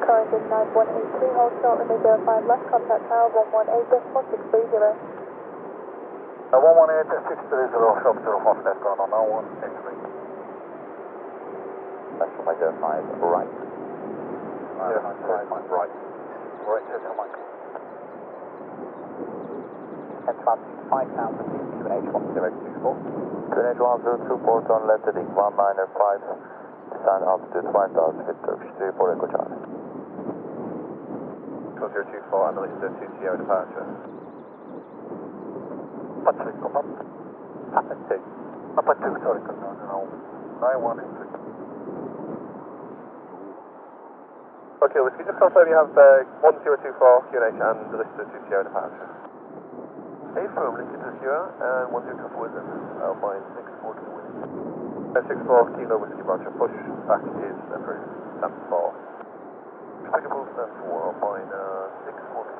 Cancun 9-183, hold short, runway 05 left, contact tower 118.630. 118.630, shop 05 left, going on 9-183. That's runway 05 right. Yeah, right. Right, check your mic. And transfer 5,000 feet, QNH 1024. QNH 1024, turn left heading 195, descend altitude 5,000 feet, Turkish 34 Echo Charlie. 1024, and it's the 2 Sierra departure. Patrick, come up. Papa 2. Papa 2, sorry, come down, 9183. Okay, well, can you just confirm you have 1024 QNH and the list of 2 Sierra departure? Affirm, link to Sierra, and 1024 is Alpine 64 Kilo Whiskey. 64 Kilo Whiskey Roger, push back is approved, stand 4. Take a move, stand 4, Alpine 64 Kilo